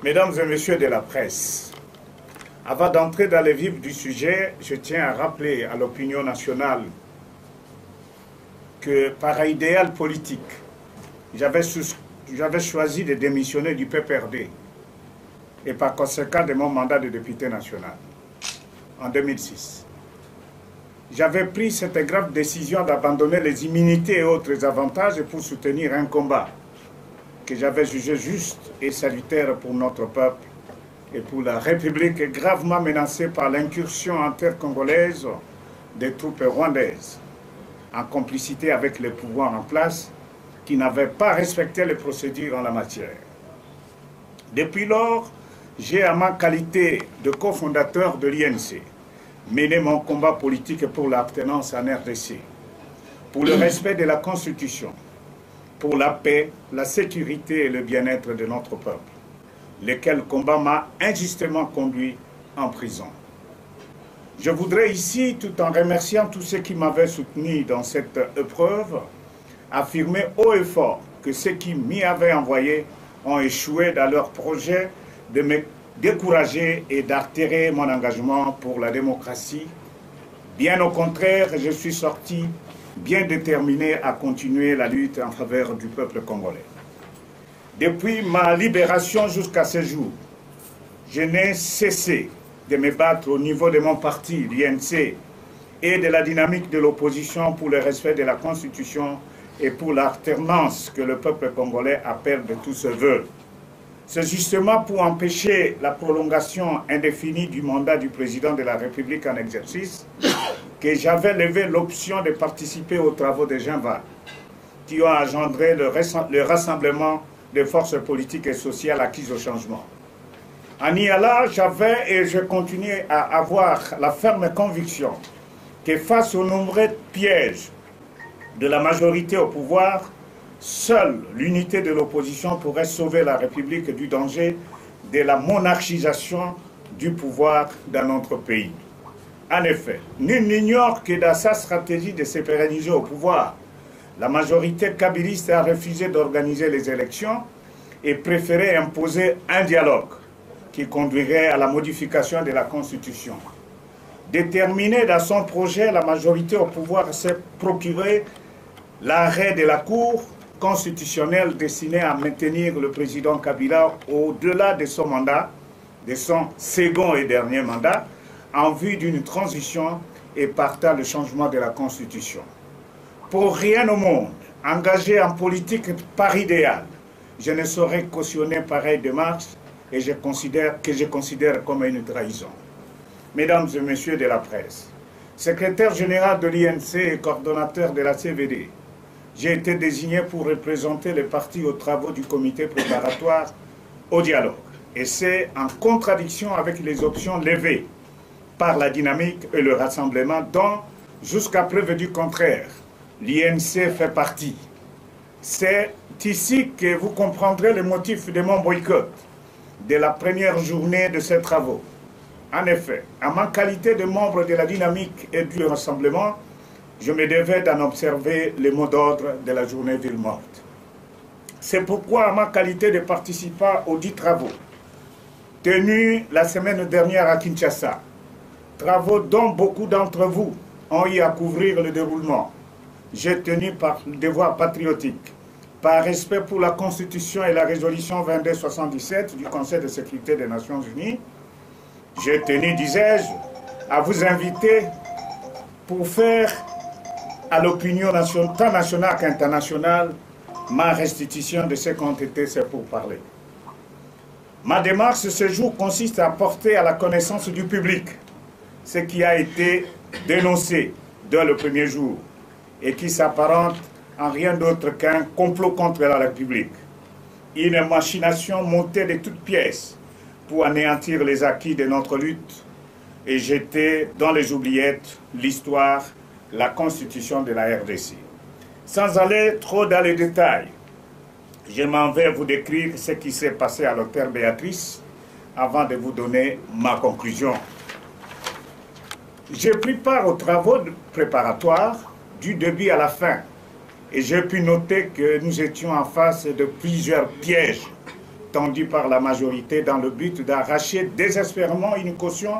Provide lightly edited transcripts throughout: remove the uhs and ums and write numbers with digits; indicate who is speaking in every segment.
Speaker 1: Mesdames et messieurs de la presse, avant d'entrer dans le vif du sujet, je tiens à rappeler à l'opinion nationale que par idéal politique, j'avais choisi de démissionner du PPRD et par conséquent de mon mandat de député national en 2006. J'avais pris cette grave décision d'abandonner les immunités et autres avantages pour soutenir un combat que j'avais jugé juste et salutaire pour notre peuple et pour la République gravement menacée par l'incursion intercongolaise des troupes rwandaises, en complicité avec les pouvoirs en place qui n'avaient pas respecté les procédures en la matière. Depuis lors, j'ai, à ma qualité de cofondateur de l'INC, mené mon combat politique pour l'appartenance en RDC, pour le respect de la Constitution, pour la paix, la sécurité et le bien-être de notre peuple, lequel combat m'a injustement conduit en prison. Je voudrais ici, tout en remerciant tous ceux qui m'avaient soutenu dans cette épreuve, affirmer haut et fort que ceux qui m'y avaient envoyé ont échoué dans leur projet de me décourager et d'altérer mon engagement pour la démocratie. Bien au contraire, je suis sorti bien déterminé à continuer la lutte en faveur du peuple congolais. Depuis ma libération jusqu'à ce jour, je n'ai cessé de me battre au niveau de mon parti, l'INC, et de la dynamique de l'opposition pour le respect de la Constitution et pour l'alternance que le peuple congolais appelle de tous ses voeux. C'est justement pour empêcher la prolongation indéfinie du mandat du président de la République en exercice que j'avais levé l'option de participer aux travaux de Genval, qui ont engendré le rassemblement des forces politiques et sociales acquises au changement. En y allant, j'avais et je continue à avoir la ferme conviction que face aux nombreux pièges de la majorité au pouvoir, seule l'unité de l'opposition pourrait sauver la République du danger de la monarchisation du pouvoir dans notre pays. En effet, nul n'ignore que dans sa stratégie de se pérenniser au pouvoir, la majorité kabiliste a refusé d'organiser les élections et préféré imposer un dialogue qui conduirait à la modification de la Constitution. Déterminée dans son projet, la majorité au pouvoir s'est procuré l'arrêt de la Cour constitutionnelle destiné à maintenir le président Kabila au-delà de son mandat, de son second et dernier mandat, en vue d'une transition et partant le changement de la Constitution. Pour rien au monde, engagé en politique par idéal, je ne saurais cautionner pareille démarche et je considère comme une trahison. Mesdames et messieurs de la presse, secrétaire général de l'INC et coordonnateur de la CVD, j'ai été désigné pour représenter les partis aux travaux du comité préparatoire au dialogue. Et c'est en contradiction avec les options levées par la dynamique et le rassemblement dont, jusqu'à preuve du contraire, l'INC fait partie. C'est ici que vous comprendrez le motif de mon boycott de la première journée de ces travaux. En effet, en ma qualité de membre de la dynamique et du rassemblement, je me devais d'en observer les mots d'ordre de la journée ville morte. C'est pourquoi, en ma qualité de participant aux 10 travaux, tenus la semaine dernière à Kinshasa, travaux dont beaucoup d'entre vous ont eu à couvrir le déroulement, j'ai tenu par devoir patriotique, par respect pour la Constitution et la résolution 2277 du Conseil de sécurité des Nations Unies, j'ai tenu, disais-je, à vous inviter pour faire à l'opinion tant nationale qu'internationale ma restitution de ce qu'ont été ces pourparlers. Ma démarche ce jour consiste à porter à la connaissance du public ce qui a été dénoncé dès le premier jour et qui s'apparente en rien d'autre qu'un complot contre la République. Une machination montée de toutes pièces pour anéantir les acquis de notre lutte et jeter dans les oubliettes l'histoire, la Constitution de la RDC. Sans aller trop dans les détails, je m'en vais vous décrire ce qui s'est passé à l'hôtel Béatrice avant de vous donner ma conclusion. J'ai pris part aux travaux préparatoires du début à la fin et j'ai pu noter que nous étions en face de plusieurs pièges tendue par la majorité dans le but d'arracher désespérément une caution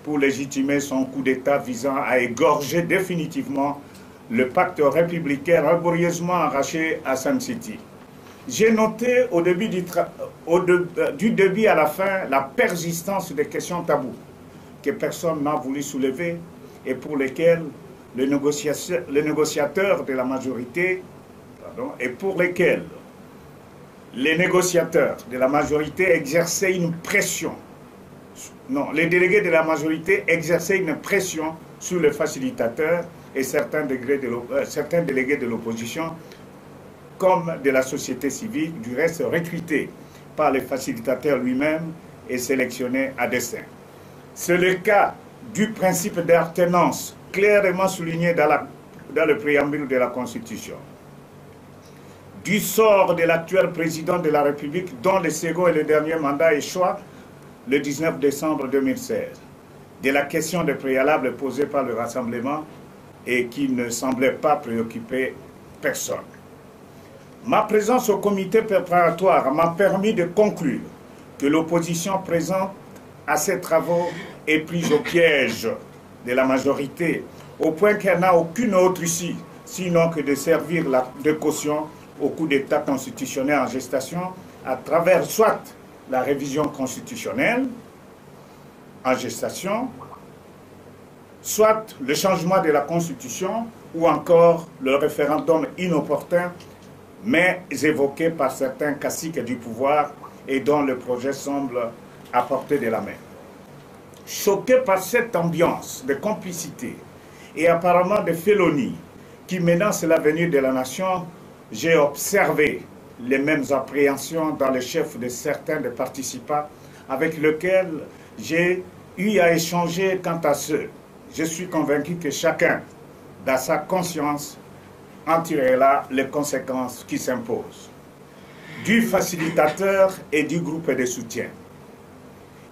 Speaker 1: pour légitimer son coup d'État visant à égorger définitivement le pacte républicain laborieusement arraché à Sun City. J'ai noté au début du début à la fin la persistance des questions taboues que personne n'a voulu soulever et pour lesquelles le négociateur de la majorité, et pour lesquels les négociateurs de la majorité exerçaient une pression. Non, les délégués de la majorité exerçaient une pression sur le facilitateur et certains délégués de l'opposition comme de la société civile, du reste recrutés par le facilitateur lui-même et sélectionnés à dessein. C'est le cas du principe d'alternance clairement souligné dans le préambule de la Constitution, du sort de l'actuel président de la République dont le second et le dernier mandat échoua le 19 décembre 2016, de la question de préalable posée par le Rassemblement et qui ne semblait pas préoccuper personne. Ma présence au comité préparatoire m'a permis de conclure que l'opposition présente à ces travaux est prise au piège de la majorité, au point qu'elle n'a aucune autre issue, sinon que de servir de caution au coup d'État constitutionnel en gestation à travers soit la révision constitutionnelle en gestation, soit le changement de la Constitution ou encore le référendum inopportun, mais évoqué par certains caciques du pouvoir et dont le projet semble à portée de la main. Choqué par cette ambiance de complicité et apparemment de félonie qui menace l'avenir de la nation, j'ai observé les mêmes appréhensions dans les chefs de certains des participants avec lesquels j'ai eu à échanger quant à ceux. Je suis convaincu que chacun, dans sa conscience, en tirera les conséquences qui s'imposent. Du facilitateur et du groupe de soutien.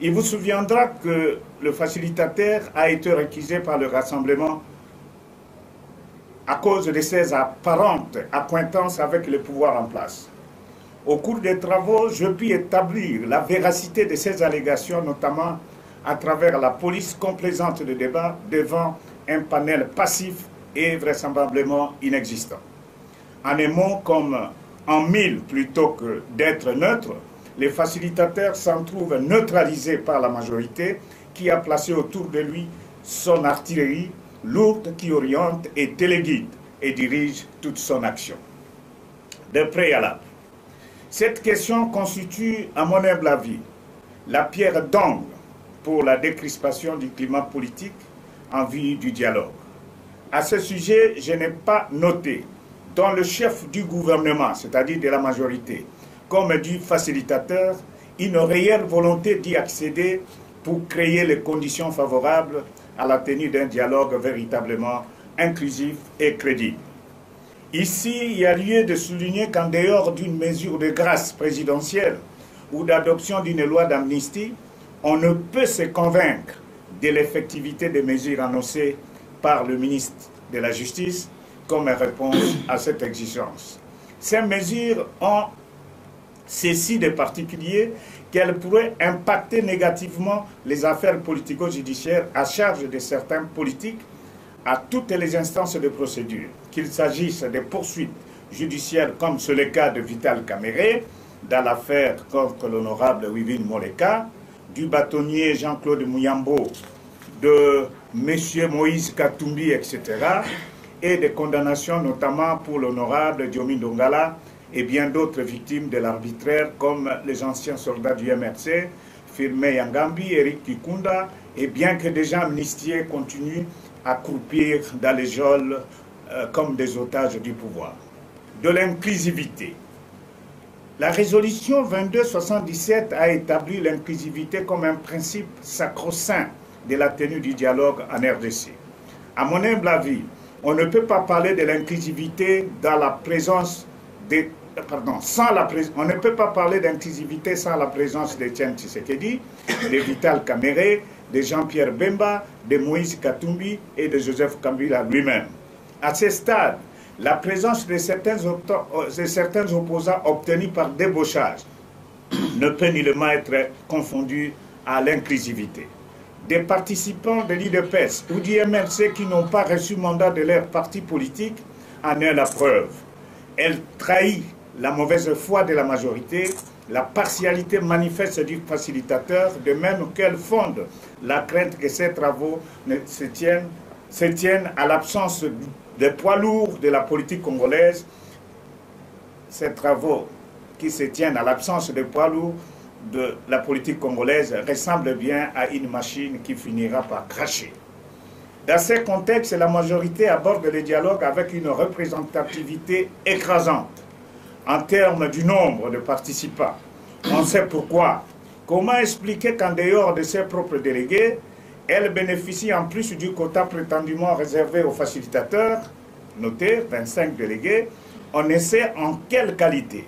Speaker 1: Il vous souviendra que le facilitateur a été récusé par le Rassemblement à cause de ses apparentes accointances avec le pouvoir en place. Au cours des travaux, je puis établir la véracité de ces allégations, notamment à travers la police complaisante de débat devant un panel passif et vraisemblablement inexistant. En un mot, comme en mille plutôt que d'être neutre, les facilitateurs s'en trouvent neutralisés par la majorité qui a placé autour de lui son artillerie lourde qui oriente et téléguide et dirige toute son action. De préalable, cette question constitue, à mon humble avis, la pierre d'angle pour la décrispation du climat politique en vue du dialogue. À ce sujet, je n'ai pas noté dans le chef du gouvernement, c'est-à-dire de la majorité, comme du facilitateur, une réelle volonté d'y accéder pour créer les conditions favorables à la tenue d'un dialogue véritablement inclusif et crédible. Ici, il y a lieu de souligner qu'en dehors d'une mesure de grâce présidentielle ou d'adoption d'une loi d'amnistie, on ne peut se convaincre de l'effectivité des mesures annoncées par le ministre de la Justice comme réponse à cette exigence. Ces mesures ont ceci de particulier qu'elles pourraient impacter négativement les affaires politico-judiciaires à charge de certains politiques à toutes les instances de procédure, qu'il s'agisse des poursuites judiciaires comme c'est le cas de Vital Kamerhe dans l'affaire contre l'honorable Wivine Moleka, du bâtonnier Jean-Claude Mouyambo, de M. Moïse Katumbi, etc., et des condamnations notamment pour l'honorable Diomi Dongala et bien d'autres victimes de l'arbitraire comme les anciens soldats du MRC, Firme Yangambi, Eric Kikunda, et bien que des gens amnistiés continuent à croupir dans les geôles comme des otages du pouvoir. De l'inclusivité. La résolution 2277 a établi l'inclusivité comme un principe sacro-saint de la tenue du dialogue en RDC. À mon humble avis, on ne peut pas parler de l'inclusivité dans la présence de... on ne peut pas parler d'inclusivité sans la présence de Etienne Tshisekedi, de Vital Kamerhe, de Jean-Pierre Bemba, de Moïse Katumbi et de Joseph Kabila lui-même. À ce stade, la présence de certains opposants obtenus par débauchage ne peut nullement être confondu à l'inclusivité. Des participants de l'IDPS ou du MLC qui n'ont pas reçu mandat de leur parti politique en est la preuve. Elle trahit la mauvaise foi de la majorité, la partialité manifeste du facilitateur, de même qu'elle fonde la crainte que ces travaux se tiennent à l'absence des poids lourds de la politique congolaise. Ces travaux qui se tiennent à l'absence des poids lourds de la politique congolaise ressemblent bien à une machine qui finira par cracher. Dans ce contexte, la majorité aborde le dialogue avec une représentativité écrasante en termes du nombre de participants. On sait pourquoi. Comment expliquer qu'en dehors de ses propres délégués, elle bénéficie en plus du quota prétendument réservé aux facilitateurs, notez 25 délégués, on essaie en quelle qualité.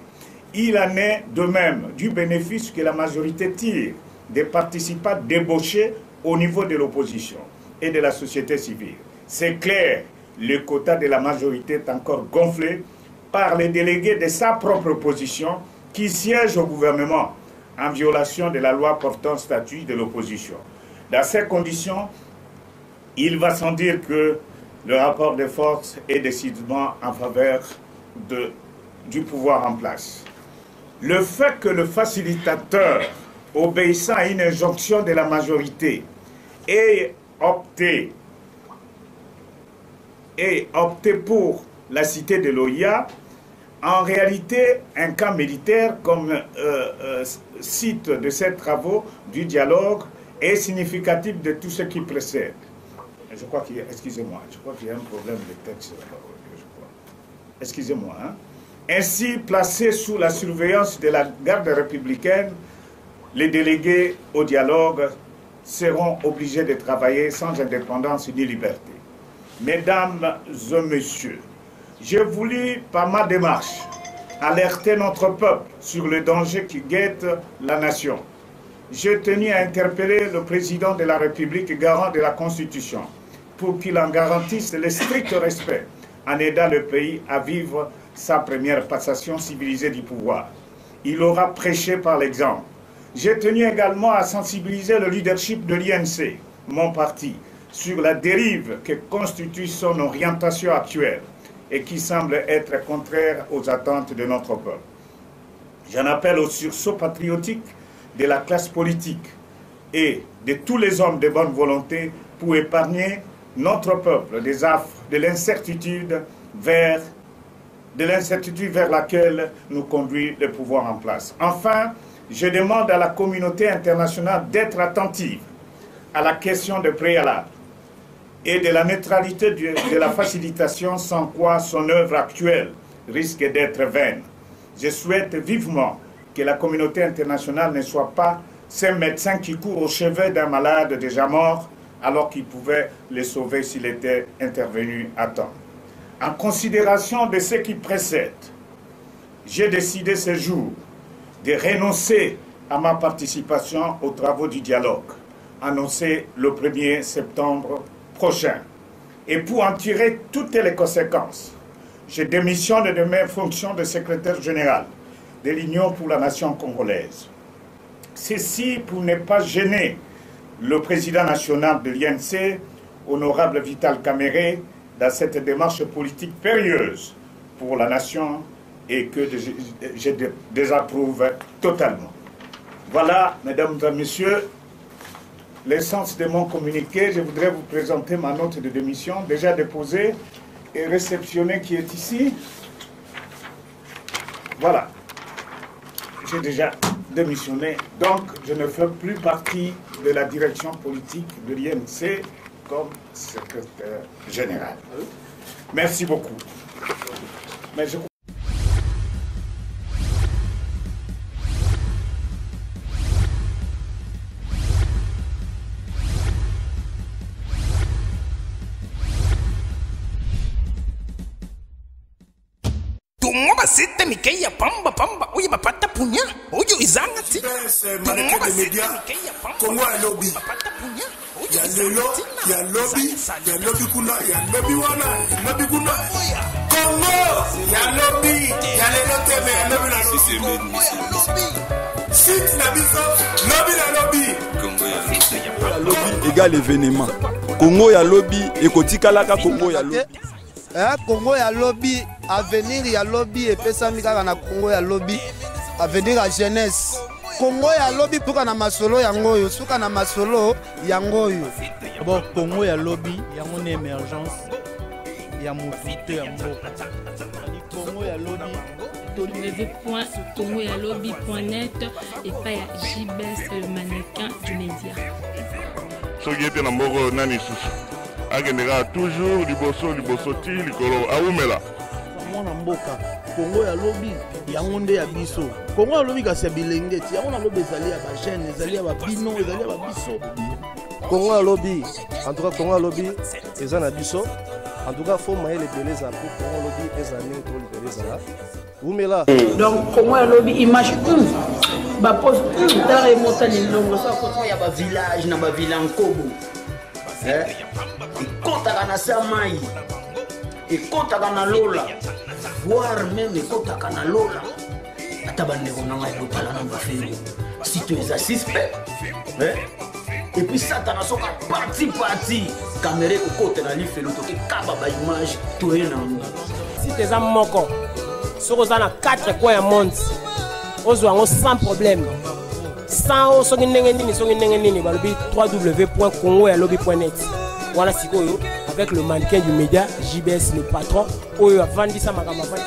Speaker 1: Il en est de même du bénéfice que la majorité tire des participants débauchés au niveau de l'opposition et de la société civile. C'est clair, le quota de la majorité est encore gonflé par les délégués de sa propre position qui siègent au gouvernement en violation de la loi portant statut de l'opposition. Dans ces conditions, il va sans dire que le rapport de force est décidément en faveur du pouvoir en place. Le fait que le facilitateur, obéissant à une injonction de la majorité, ait opté pour la cité de l'OIA, en réalité, un camp militaire comme site de ces travaux du dialogue est significatif de tout ce qui précède. Je crois qu'il y a, excusez-moi, je crois qu'il y a un problème de texte. Excusez-moi. Hein? Ainsi, placés sous la surveillance de la garde républicaine, les délégués au dialogue seront obligés de travailler sans indépendance ni liberté. Mesdames et messieurs, j'ai voulu, par ma démarche, alerter notre peuple sur le danger qui guette la nation. J'ai tenu à interpeller le président de la République, garant de la Constitution, pour qu'il en garantisse le strict respect en aidant le pays à vivre sa première passation civilisée du pouvoir. Il aura prêché par l'exemple. J'ai tenu également à sensibiliser le leadership de l'INC, mon parti, sur la dérive que constitue son orientation actuelle et qui semble être contraire aux attentes de notre peuple. J'en appelle au sursaut patriotique de la classe politique et de tous les hommes de bonne volonté pour épargner notre peuple des affres, de l'incertitude vers laquelle nous conduit le pouvoir en place. Enfin, je demande à la communauté internationale d'être attentive à la question de préalable et de la neutralité de la facilitation, sans quoi son œuvre actuelle risque d'être vaine. Je souhaite vivement que la communauté internationale ne soit pas ces médecins qui courent au chevet d'un malade déjà mort alors qu'il pouvait le sauver s'il était intervenu à temps. En considération de ce qui précède, j'ai décidé ce jour de renoncer à ma participation aux travaux du dialogue, annoncé le 1er septembre prochain. Et pour en tirer toutes les conséquences, je démissionne de mes fonctions de secrétaire général de l'Union pour la nation congolaise. Ceci pour ne pas gêner le président national de l'INC, honorable Vital Kamerhe, dans cette démarche politique périlleuse pour la nation et que je désapprouve totalement. Voilà, mesdames et messieurs, l'essence de mon communiqué. Je voudrais vous présenter ma note de démission déjà déposée et réceptionnée qui est ici. Voilà. J'ai déjà démissionné, donc je ne fais plus partie de la direction politique de l'INC comme secrétaire général. Merci beaucoup. Mais je...
Speaker 2: Tumwa sita mikeya pamba pamba uye bapata punya uyu izangati
Speaker 3: Tumwa sita mikeya pamba lobby ya lelo ya lobby kuna ya lobby wana lobby kuna Congo ya lobby ya lelo teme ya lobby site na biso lobby na lobby
Speaker 4: lobby égal événement Congo ya lobby ekotikalaka Congo ya lobby
Speaker 5: Congo ya lobby avenir ya lobby epesami kaka na Congo ya lobby avenir ya jeunesse Congo ya lobby puka na masolo yangoyo suka na masolo yangoyo
Speaker 6: bon Congo ya lobby yango na émergence ya motuto ya mboka Congo ya lobby
Speaker 7: www.congoyalobi.net et pas ya JBS le mannequin du média.
Speaker 8: Soki ete na mboko nani susu akendeka toujours liboso ti likolo aumela
Speaker 6: mwana mboka Congo ya lobby yango nde ya biso Congo ya lobby kasi ya bilenge ti yango na lobby ezali ya bajeune ezali ya babino ezali ya babiso
Speaker 9: Congo ya lobby en tout cas Congo ya lobby eza na biso en tout cas faut mayele beleza pour Congo ya lobby ezali to beleza là Oumela.
Speaker 10: Donc Congo ya lobby image ba pose tala emota ni longo ça Congo ya ba village na ba villa nkobo ikotaka na samai ikotaka na lola voire même ikotaka na lola ata bandeko nanga ekotala na bafeli si tu es suspect et puis ça t'as soka parti caméra kokote na lifelo toke kaba ba image toye na
Speaker 11: si tes am moko soko za na 4 coins ya monde ozwa sans problème sans soki ndenge nini balobi www.congoyalobi.net voilà sikoyo avec le mannequin du média JBS le patron oyo avandi sa makambo avandi